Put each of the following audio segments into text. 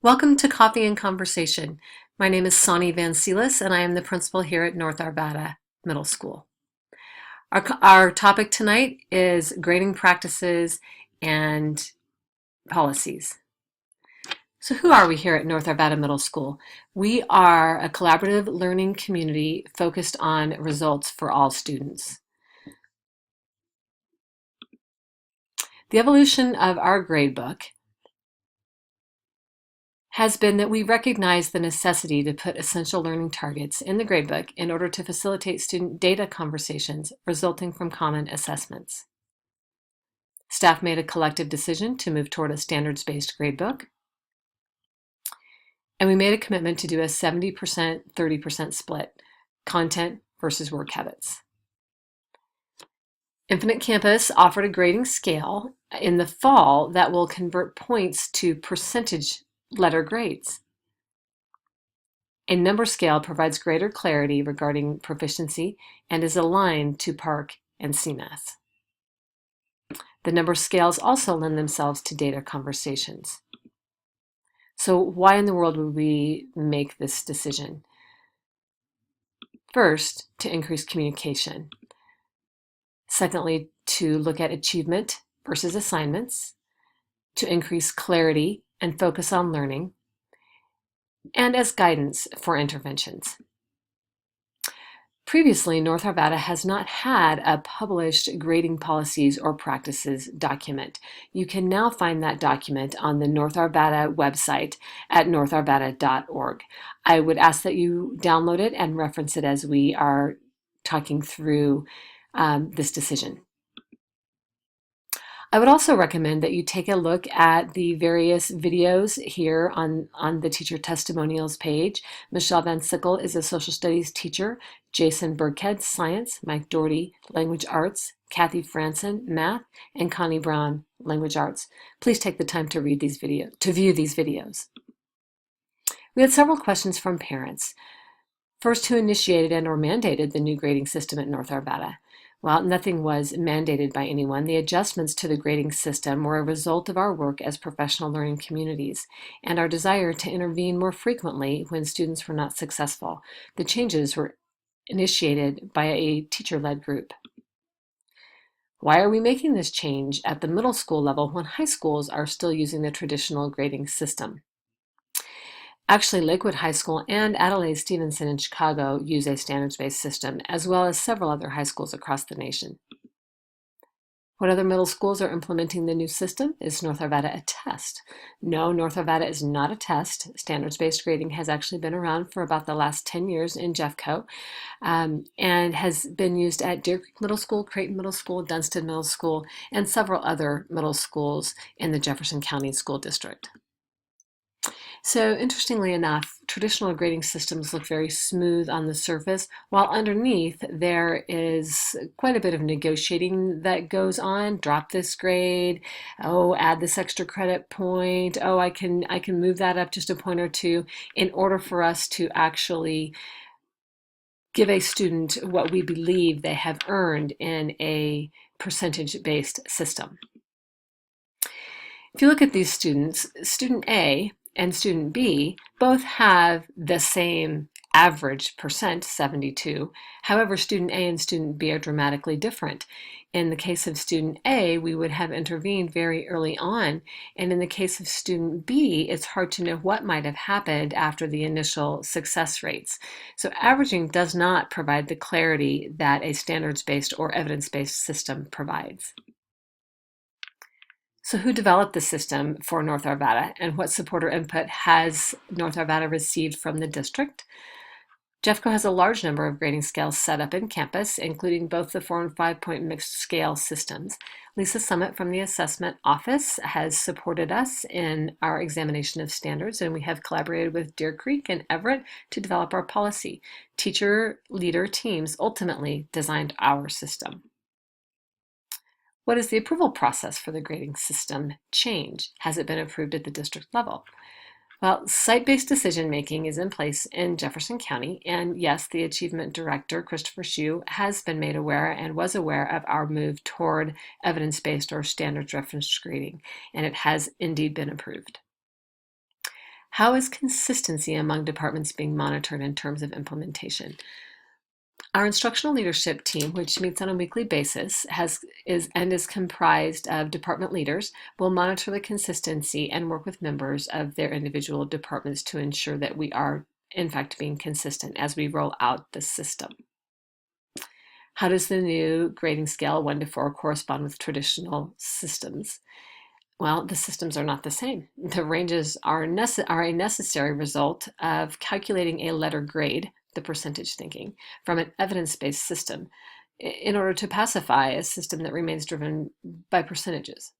Welcome to Coffee and Conversation. My name is Sonny Van Sielis, and I am the principal here at North Arvada Middle School. Our topic tonight is grading practices and policies. So who are we here at North Arvada Middle School? We are a collaborative learning community focused on results for all students. The evolution of our gradebook has been that we recognize the necessity to put essential learning targets in the gradebook in order to facilitate student data conversations resulting from common assessments. Staff made a collective decision to move toward a standards-based gradebook, and we made a commitment to do a 70%, 30% split, content versus work habits. Infinite Campus offered a grading scale in the fall that will convert points to percentage letter grades. A number scale provides greater clarity regarding proficiency and is aligned to PARCC and CMAS. The number scales also lend themselves to data conversations. So why in the world would we make this decision? First, to increase communication. Secondly, to look at achievement versus assignments, to increase clarity and focus on learning, and as guidance for interventions. Previously, North Arvada has not had a published grading policies or practices document. You can now find that document on the North Arvada website at northarvada.org. I would ask that you download it and reference it as we are talking through this decision. I would also recommend that you take a look at the various videos here on the teacher testimonials page. Michelle Van Sickle is a social studies teacher, Jason Burkhead, science, Mike Doherty, language arts, Kathy Franson, math, and Connie Brown, language arts. Please take the time to view these videos. We had several questions from parents. First, who initiated and or mandated the new grading system at North Arvada? Well, nothing was mandated by anyone. The adjustments to the grading system were a result of our work as professional learning communities and our desire to intervene more frequently when students were not successful. The changes were initiated by a teacher-led group. Why are we making this change at the middle school level when high schools are still using the traditional grading system? Actually, Lakewood High School and Adelaide Stevenson in Chicago use a standards-based system, as well as several other high schools across the nation. What other middle schools are implementing the new system? Is North Arvada a test? No, North Arvada is not a test. Standards-based grading has actually been around for about the last 10 years in Jeffco and has been used at Deer Creek Middle School, Creighton Middle School, Dunston Middle School, and several other middle schools in the Jefferson County School District. So interestingly enough, traditional grading systems look very smooth on the surface, while underneath there is quite a bit of negotiating that goes on. Drop this grade, oh, add this extra credit point, oh, I can move that up just a point or two in order for us to actually give a student what we believe they have earned in a percentage-based system. If you look at these students, student A and student B both have the same average percent, 72. However, student A and student B are dramatically different. In the case of student A, we would have intervened very early on, and in the case of student B, it's hard to know what might have happened after the initial success rates. So averaging does not provide the clarity that a standards-based or evidence-based system provides. So who developed the system for North Arvada, and what support or input has North Arvada received from the district? Jeffco has a large number of grading scales set up in campus, including both the 4- and 5-point mixed scale systems. Lisa Summit from the assessment office has supported us in our examination of standards, and we have collaborated with Deer Creek and Everett to develop our policy. Teacher leader teams ultimately designed our system. What is the approval process for the grading system change? Has it been approved at the district level? Well, site-based decision-making is in place in Jefferson County, and yes, the Achievement Director, Christopher Shue, has been made aware and was aware of our move toward evidence-based or standards reference grading, and it has indeed been approved. How is consistency among departments being monitored in terms of implementation? Our instructional leadership team, which meets on a weekly basis, is comprised of department leaders, will monitor the consistency and work with members of their individual departments to ensure that we are, in fact, being consistent as we roll out the system. How does the new grading scale 1 to 4 correspond with traditional systems? Well, the systems are not the same. The ranges are a necessary result of calculating a letter grade, the percentage thinking, from an evidence-based system in order to pacify a system that remains driven by percentages.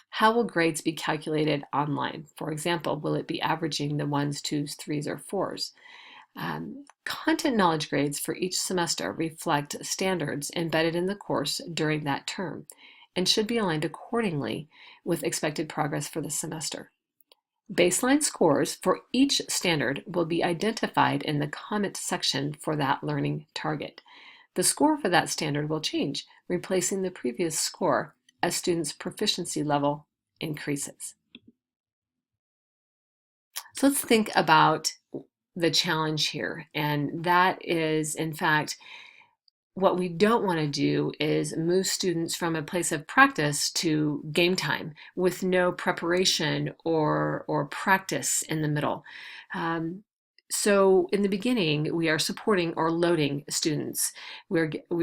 How will grades be calculated online? For example, will it be averaging the 1s, 2s, 3s, or 4s? Content knowledge grades for each semester reflect standards embedded in the course during that term and should be aligned accordingly with expected progress for the semester. Baseline scores for each standard will be identified in the comment section for that learning target. The score for that standard will change, replacing the previous score as students' proficiency level increases. So let's think about the challenge here, and that is, in fact, what we don't want to do is move students from a place of practice to game time with no preparation or practice in the middle. So in the beginning, we are supporting or loading students. We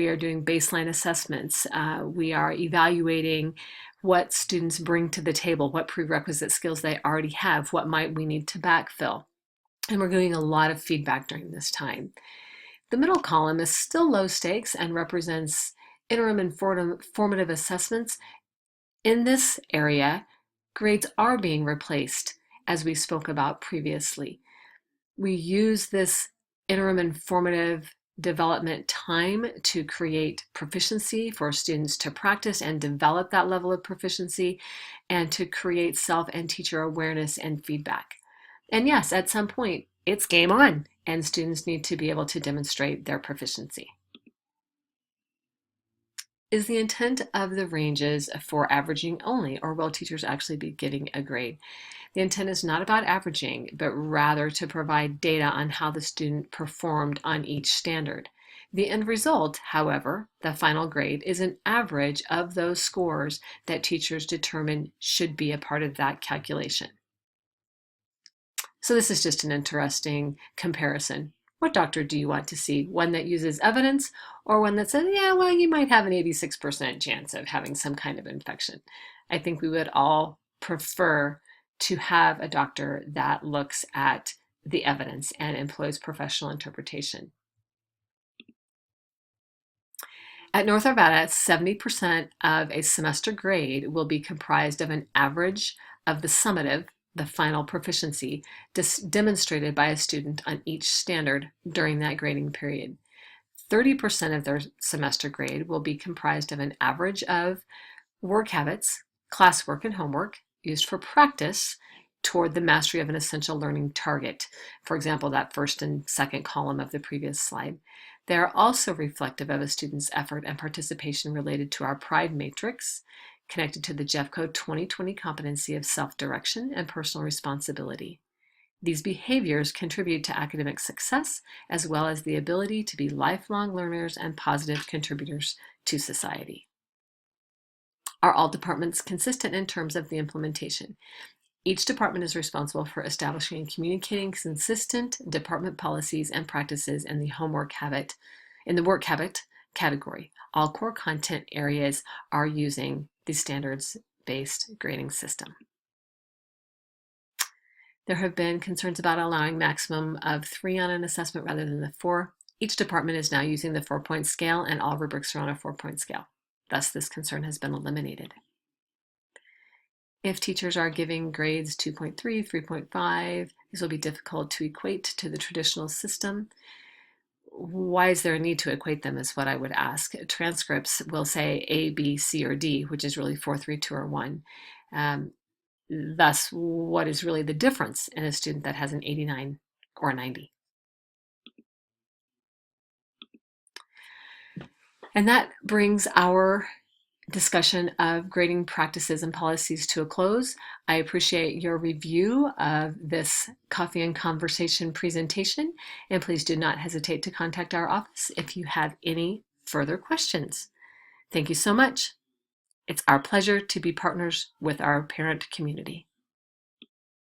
are doing baseline assessments. We are evaluating what students bring to the table, what prerequisite skills they already have, what might we need to backfill. And we're getting a lot of feedback during this time. The middle column is still low stakes and represents interim and formative assessments. In this area, grades are being replaced, as we spoke about previously. We use this interim and formative development time to create proficiency for students to practice and develop that level of proficiency and to create self and teacher awareness and feedback. And yes, at some point, it's game on, and students need to be able to demonstrate their proficiency. Is the intent of the ranges for averaging only, or will teachers actually be getting a grade? The intent is not about averaging, but rather to provide data on how the student performed on each standard. The end result, however, the final grade, is an average of those scores that teachers determine should be a part of that calculation. So this is just an interesting comparison. What doctor do you want to see? One that uses evidence or one that says, yeah, well, you might have an 86% chance of having some kind of infection? I think we would all prefer to have a doctor that looks at the evidence and employs professional interpretation. At North Arvada, 70% of a semester grade will be comprised of an average of the summative, the final proficiency, demonstrated by a student on each standard during that grading period. 30% of their semester grade will be comprised of an average of work habits, classwork, and homework used for practice toward the mastery of an essential learning target. For example, that first and second column of the previous slide. They are also reflective of a student's effort and participation related to our PRIDE matrix, connected to the Jeffco 2020 competency of self-direction and personal responsibility. These behaviors contribute to academic success, as well as the ability to be lifelong learners and positive contributors to society. Are all departments consistent in terms of the implementation? Each department is responsible for establishing and communicating consistent department policies and practices in the work habit category. All core content areas are using the standards-based grading system. There have been concerns about allowing maximum of 3 on an assessment rather than the 4. Each department is now using the 4-point scale, and all rubrics are on a 4-point scale. Thus, this concern has been eliminated. If teachers are giving grades 2.3, 3.5, these will be difficult to equate to the traditional system. Why is there a need to equate them is what I would ask. Transcripts will say A, B, C, or D, which is really 4, 3, 2, or 1. Thus, what is really the difference in a student that has an 89 or a 90? And that brings our discussion of grading practices and policies to a close. I appreciate your review of this Coffee and Conversation presentation, and please do not hesitate to contact our office if you have any further questions. Thank you so much. It's our pleasure to be partners with our parent community.